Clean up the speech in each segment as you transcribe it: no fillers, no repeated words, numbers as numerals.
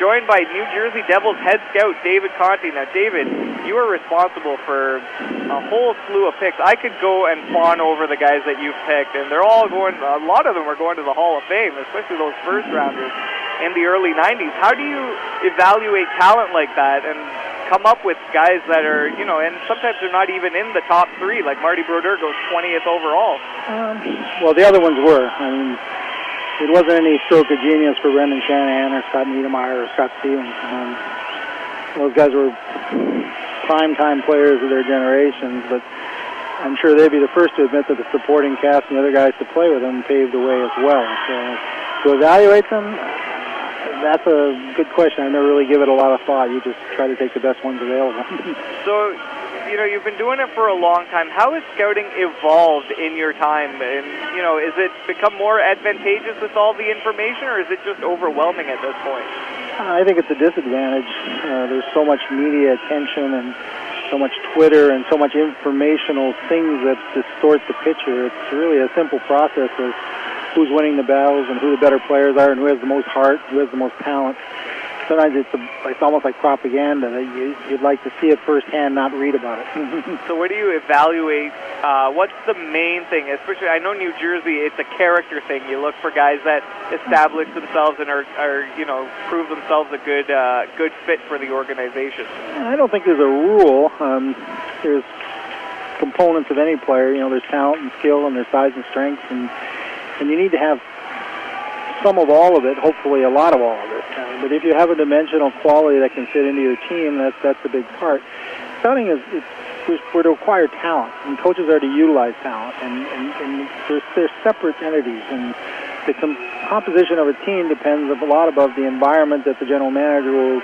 joined by New Jersey Devils head scout David Conte. Now, David, you are responsible for a whole slew of picks. I could go and fawn over the guys that you've picked, and they're all going, a lot of them are going to the Hall of Fame, especially those first-rounders in the early 90s. How do you evaluate talent like that and come up with guys that are, you know, and sometimes they're not even in the top three, like Marty Brodeur goes 20th overall? Well, the other ones were. I mean, it wasn't any stroke of genius for Brendan Shanahan or Scott Niedermayer or Scott Stevens. Those guys were prime-time players of their generations, but I'm sure they'd be the first to admit that the supporting cast and the other guys to play with them paved the way as well. So to evaluate them, that's a good question. I never really give it a lot of thought. You just try to take the best ones available. So, you know, you've been doing it for a long time. How has scouting evolved in your time? And, you know, is it become more advantageous with all the information, or is it just overwhelming at this point? I think it's a disadvantage. There's so much media attention and so much Twitter and so much informational things that distort the picture. It's really a simple process of who's winning the battles and who the better players are and who has the most heart, who has the most talent. Sometimes it's almost like propaganda. You'd like to see it firsthand, not read about it. So what do you evaluate? What's the main thing? Especially, I know New Jersey, it's a character thing. You look for guys that establish themselves and are you know, prove themselves a good fit for the organization. I don't think there's a rule. There's components of any player. You know, there's talent and skill and there's size and strength, and you need to have some of all of it, hopefully a lot of all of it. But if you have a dimensional quality that can fit into your team, that's a big part. Scouting we're to acquire talent, and coaches are to utilize talent, and they're separate entities, and the composition of a team depends a lot about the environment that the general manager will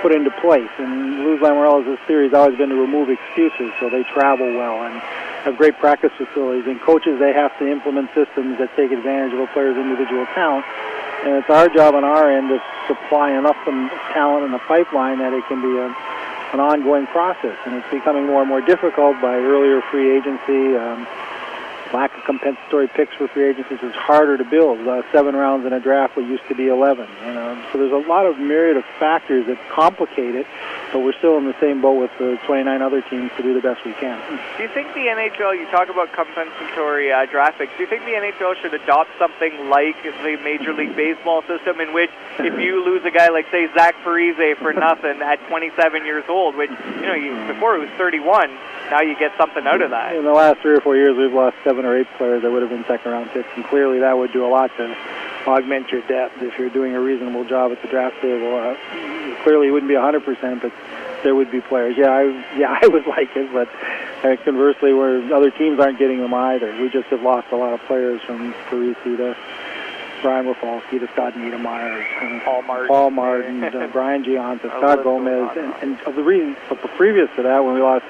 put into place. And Lou Lamoriello's theory has always been to remove excuses, so they travel well and have great practice facilities. And coaches, they have to implement systems that take advantage of a player's individual talent. And it's our job on our end to supply enough talent in the pipeline that it can be an ongoing process. And it's becoming more and more difficult by earlier free agency, lack of compensatory picks for free agencies. It's harder to build. 7 rounds in a draft, what used to be 11. You know? So there's a lot of myriad of factors that complicate it, but we're still in the same boat with the 29 other teams to do the best we can. Do you think the NHL, you talk about compensatory draft picks, do you think the NHL should adopt something like the Major League Baseball system, in which if you lose a guy like, say, Zach Parise for nothing at 27 years old, which, you know, before he was 31, now you get something out of that? In the last 3 or 4 years, we've lost 7 or 8 players that would have been second-round picks, and clearly that would do a lot to augment your depth if you're doing a reasonable job at the draft table. Clearly it wouldn't be 100%, but there would be players. I would like it, but conversely, where other teams aren't getting them either. We just have lost a lot of players, from Parise to Brian Rafalski to Scott Niedermayer, Paul Martin, Brian Gianta, Scott Gomez, and of the reason, but previous to that, when we lost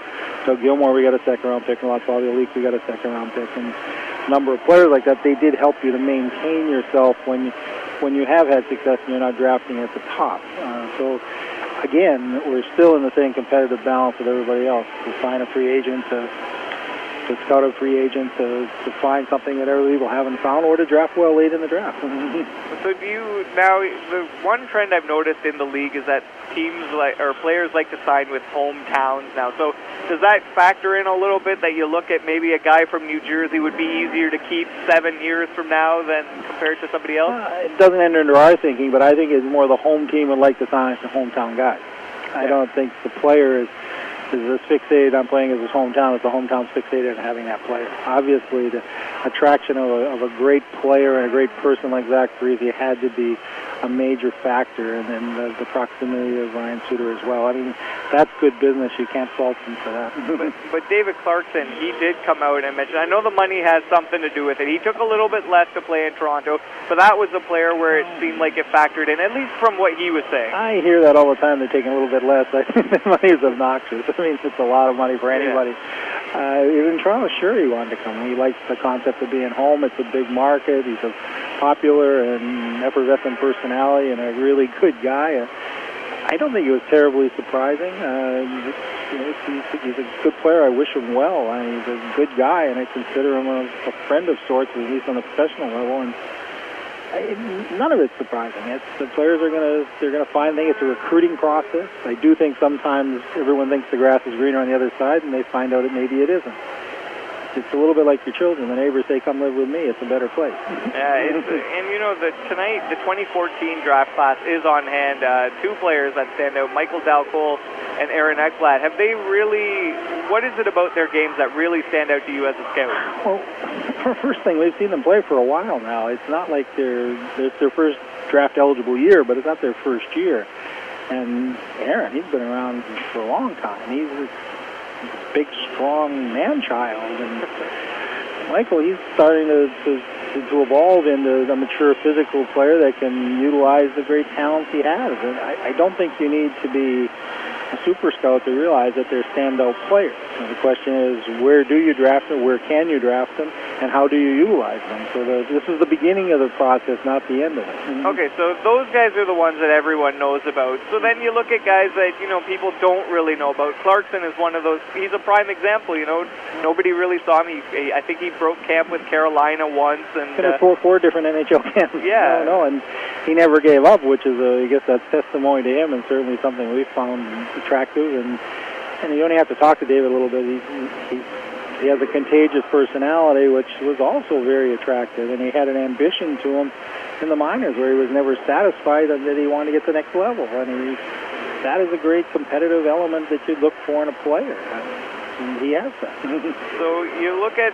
Doug Gilmour, we got a second-round pick, and we lost Bobby Leake, we got a second-round pick, and a number of players like that, they did help you to maintain yourself when you have had success and you're not drafting at the top. So again, we're still in the same competitive balance with everybody else. To sign a free agent, to scout a free agent, to find something that other people haven't found, or to draft well late in the draft. So do you, now, the one trend I've noticed in the league is that teams or players like to sign with hometowns now. So does that factor in a little bit, that you look at maybe a guy from New Jersey would be easier to keep 7 years from now than compared to somebody else? It doesn't enter into our thinking, but I think it's more the home team would like to sign a hometown guy. I don't think the player is as fixated on playing as his hometown as the hometown's fixated on having that player. Obviously, the attraction of a great player and a great person like Zach Parise had to be a major factor, and then the proximity of Ryan Suter as well. I mean, that's good business. You can't fault him for that. But David Clarkson, he did come out and mention, I know the money has something to do with it. He took a little bit less to play in Toronto, but that was a player where it seemed like it factored in, at least from what he was saying. I hear that all the time. They're taking a little bit less. I think the money is obnoxious. I mean, it's a lot of money for anybody. Even Toronto, sure, he wanted to come. He likes the concept of being home. It's a big market. He's a popular and effervescent personality and a really good guy. I don't think it was terribly surprising. He's a good player. I wish him well. He's a good guy, and I consider him a friend of sorts, at least on the professional level. And None of it's surprising. The players they're gonna find. I think it's a recruiting process. I do think sometimes everyone thinks the grass is greener on the other side, and they find out that maybe it isn't. It's a little bit like your children. The neighbors say, "Come live with me. It's a better place." And you know, tonight the 2014 draft class is on hand. Two players that stand out: Michael Dalcole and Aaron Ekblad. Have they really? What is it about their games that really stand out to you as a scout? Well, first thing, we've seen them play for a while now. It's not like it's their first draft eligible year, but it's not their first year. And Aaron, he's been around for a long time. He's a big, strong man-child, and Michael, he's starting to evolve into a mature physical player that can utilize the great talents he has. And I don't think you need to be a super scout to realize that they're standout players. And the question is, where do you draft them, where can you draft them, and how do you utilize them? So this is the beginning of the process, not the end of it. Okay, so those guys are the ones that everyone knows about. So then you look at guys that, you know, people don't really know about. Clarkson is one of those. He's a prime example, you know. Nobody really saw him. I think he broke camp with Carolina once. And four different NHL camps. Yeah. No, and he never gave up, which is, I guess, that's testimony to him, and certainly something we found attractive. And you only have to talk to David a little bit. He has a contagious personality, which was also very attractive, and he had an ambition to him in the minors where he was never satisfied and that he wanted to get to the next level. And that is a great competitive element that you'd look for in a player. And he has that. So you look at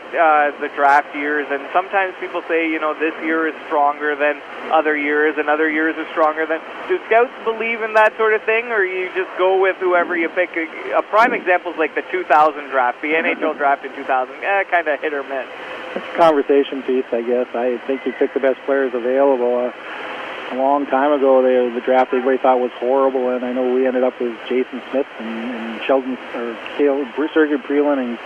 the draft years, and sometimes people say, you know, this year is stronger than other years, and other years are stronger than... Do scouts believe in that sort of thing, or you just go with whoever you pick? A prime example is like the 2000 draft, the NHL draft in 2000, kind of hit or miss. It's a conversation piece, I guess. I think you pick the best players available. A long time ago, the draft everybody thought was horrible, and I know we ended up with Jason Smith and Sheldon, or Sergei Prelin and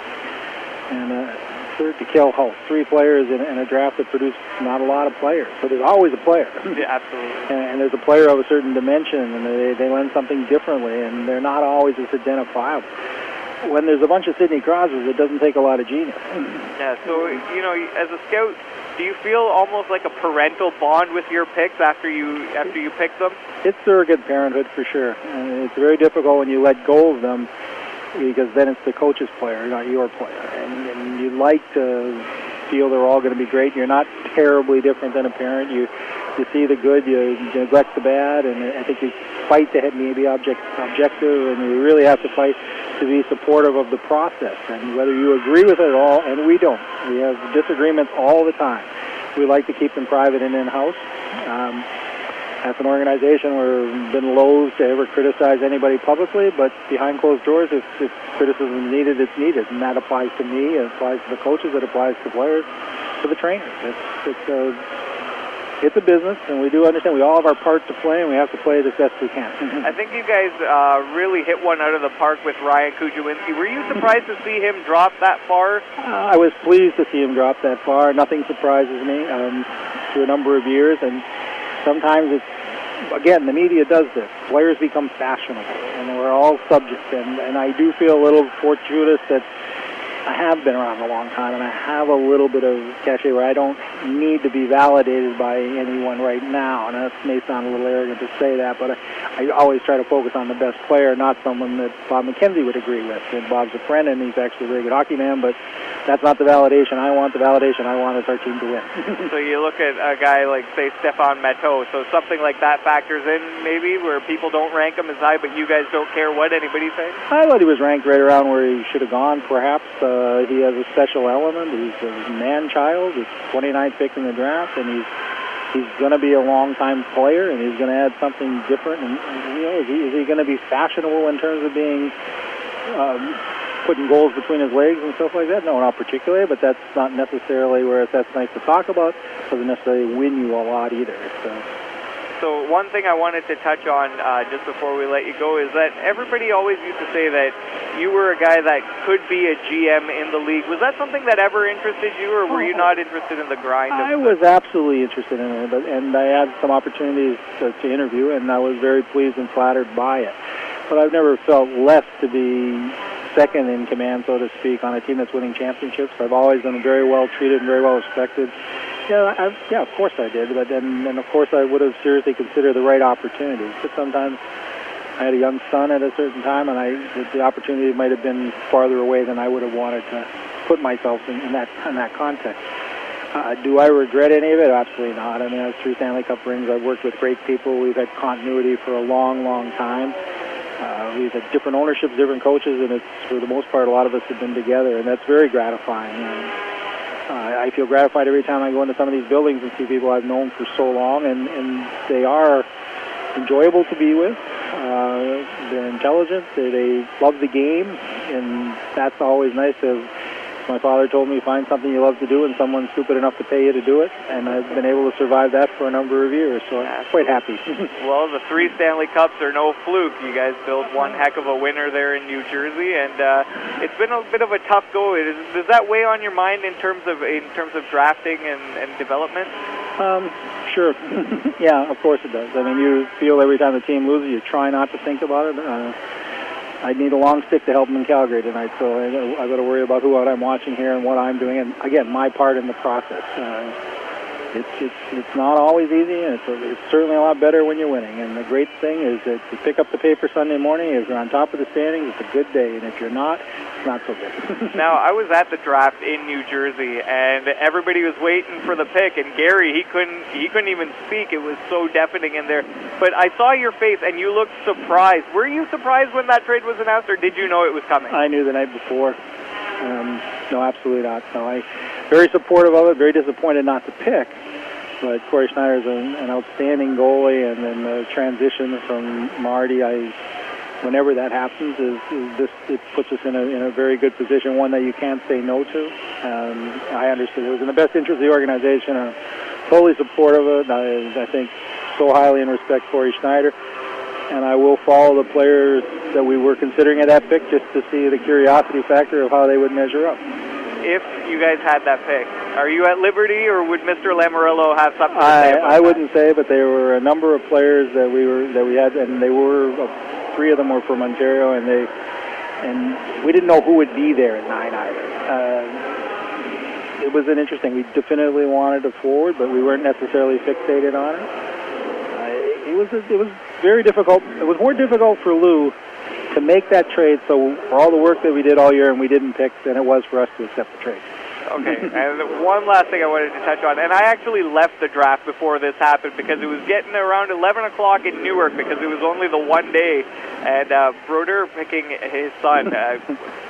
Kale Hull, three players in a draft that produced not a lot of players. So there's always a player. Yeah, absolutely. And there's a player of a certain dimension, and they lend something differently, and they're not always as identifiable. When there's a bunch of Sidney Crosbys, it doesn't take a lot of genius. Yeah, so, you know, as a scout, do you feel almost like a parental bond with your picks after you pick them? It's surrogate parenthood for sure. And it's very difficult when you let go of them, because then it's the coach's player, not your player. And you like to feel they're all going to be great. You're not terribly different than a parent. You see the good, you neglect the bad, and I think you fight to be objective, and you really have to fight to be supportive of the process. And whether you agree with it all, and we don't. We have disagreements all the time. We like to keep them private and in-house. As an organization, we've been loath to ever criticize anybody publicly, but behind closed doors, if criticism is needed, it's needed. And that applies to me, it applies to the coaches, it applies to players, to the trainers. It's a business, and we do understand we all have our part to play, and we have to play it as best we can. I think you guys really hit one out of the park with Ryan Kujawinsky. Were you surprised to see him drop that far? I was pleased to see him drop that far. Nothing surprises me through a number of years, and sometimes again, the media does this. Players become fashionable, and we're all subject. And I do feel a little fortuitous that I have been around a long time, and I have a little bit of cachet where I don't need to be validated by anyone right now. And that may sound a little arrogant to say that, but I always try to focus on the best player, not someone that Bob McKenzie would agree with. And Bob's a friend, and he's actually a very good hockey man, but that's not the validation I want. The validation I want is our team to win. So you look at a guy like, say, Stefan Matteau, so something like that factors in, maybe, where people don't rank him as high, but you guys don't care what anybody says? I thought he was ranked right around where he should have gone, perhaps. He has a special element. He's a man-child. He's 29th pick in the draft, and he's going to be a long-time player, and he's going to add something different. And you know, is he going to be fashionable in terms of being putting goals between his legs and stuff like that? No, not particularly, but that's not necessarily where that's nice to talk about. Doesn't necessarily win you a lot either. So one thing I wanted to touch on just before we let you go is that everybody always used to say that you were a guy that could be a GM in the league. Was that something that ever interested you, or were you not interested in the grind? I was absolutely interested in it, and I had some opportunities to interview, and I was very pleased and flattered by it. But I've never felt less to be second in command, so to speak, on a team that's winning championships. I've always been very well treated and very well respected. Yeah, of course I did. But then of course I would have seriously considered the right opportunities. But sometimes I had a young son at a certain time, and the opportunity might have been farther away than I would have wanted to put myself in that context. Do I regret any of it? Absolutely not. I mean, I have 3 Stanley Cup rings. I've worked with great people. We've had continuity for a long, long time. We've had different ownerships, different coaches, and it's, for the most part, a lot of us have been together, and that's very gratifying. I feel gratified every time I go into some of these buildings and see people I've known for so long, and they are enjoyable to be with. They're intelligent. They love the game, and that's always nice. My father told me, find something you love to do and someone's stupid enough to pay you to do it, and I've been able to survive that for a number of years, so I'm quite happy. Well, the 3 Stanley Cups are no fluke. You guys built one heck of a winner there in New Jersey, and it's been a bit of a tough go. Does that weigh on your mind in terms of drafting and development? Sure. Yeah, of course it does. I mean, you feel every time the team loses, you try not to think about it. I need a long stick to help them in Calgary tonight, so I've got to worry about who I'm watching here and what I'm doing, and again, my part in the process. It's not always easy, and it's certainly a lot better when you're winning. And the great thing is that you pick up the paper Sunday morning, if you're on top of the standings, it's a good day, and if you're not, it's not so good. Now, I was at the draft in New Jersey, and everybody was waiting for the pick, and Gary, he couldn't even speak. It was so deafening in there. But I saw your face, and you looked surprised. Were you surprised when that trade was announced, or did you know it was coming? I knew the night before. No, absolutely not. No, I very supportive of it, very disappointed not to pick. But Corey Schneider is an outstanding goalie, and then the transition from Marty, whenever that happens, it puts us in a very good position, one that you can't say no to. I understood it was in the best interest of the organization. I'm totally supportive of it. I think so highly and respect Corey Schneider. And I will follow the players that we were considering at that pick just to see the curiosity factor of how they would measure up. If you guys had that pick, are you at liberty, or would Mr. Lamoriello have something to say about I wouldn't say, but there were a number of players that we had, and they were 3 of them were from Ontario, and we didn't know who would be there at 9 either. It was interesting. We definitively wanted a forward, but we weren't necessarily fixated on it. It was very difficult. It was more difficult for Lou to make that trade, so for all the work that we did all year and we didn't pick, than it was for us to accept the trade. Okay, and one last thing I wanted to touch on, and I actually left the draft before this happened because it was getting around 11 o'clock in Newark because it was only the one day, and Brodeur picking his son.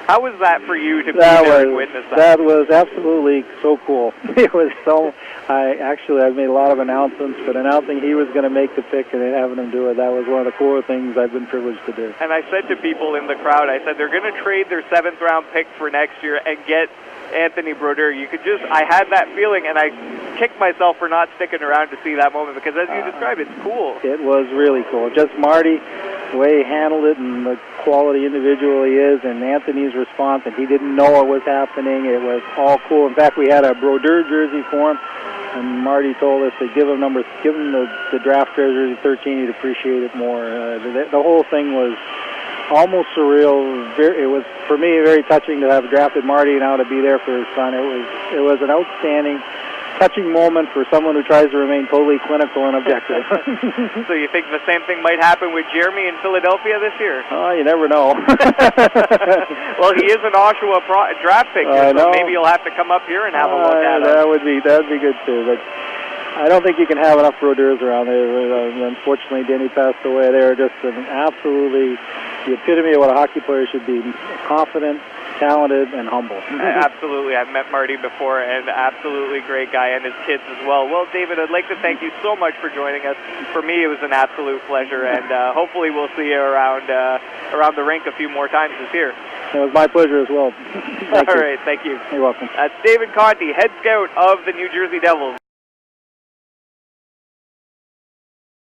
How was that for you to be there and witness that? That was absolutely so cool. It was so... I've made a lot of announcements, but announcing he was going to make the pick and having him do it, that was one of the cooler things I've been privileged to do. And I said to people in the crowd, I said, they're going to trade their 7th-round pick for next year and get Anthony Brodeur. I had that feeling, and I kicked myself for not sticking around to see that moment because, as you described, it's cool. It was really cool. Just Marty, the way he handled it and the quality individual he is, and Anthony's response, and he didn't know what was happening. It was all cool. In fact, we had a Brodeur jersey for him, and Marty told us to give him the draft jersey 13. He'd appreciate it more. The whole thing was almost surreal. It was, for me, very touching to have drafted Marty and now to be there for his son. It was an outstanding, touching moment for someone who tries to remain totally clinical and objective. So you think the same thing might happen with Jeremy in Philadelphia this year? Oh, you never know. Well, he is an Oshawa draft pick here, so maybe you'll have to come up here and have a look at him. That'd be good too. But I don't think you can have enough Brodeurs around there. Unfortunately, Denny passed away. They were just absolutely the epitome of what a hockey player should be: confident, talented, and humble. Absolutely. I've met Marty before, and absolutely great guy, and his kids as well. Well, David, I'd like to thank you so much for joining us. For me, it was an absolute pleasure, and hopefully we'll see you around the rink a few more times this year. It was my pleasure as well. All right, thank you. You're welcome. That's David Conte, head scout of the New Jersey Devils.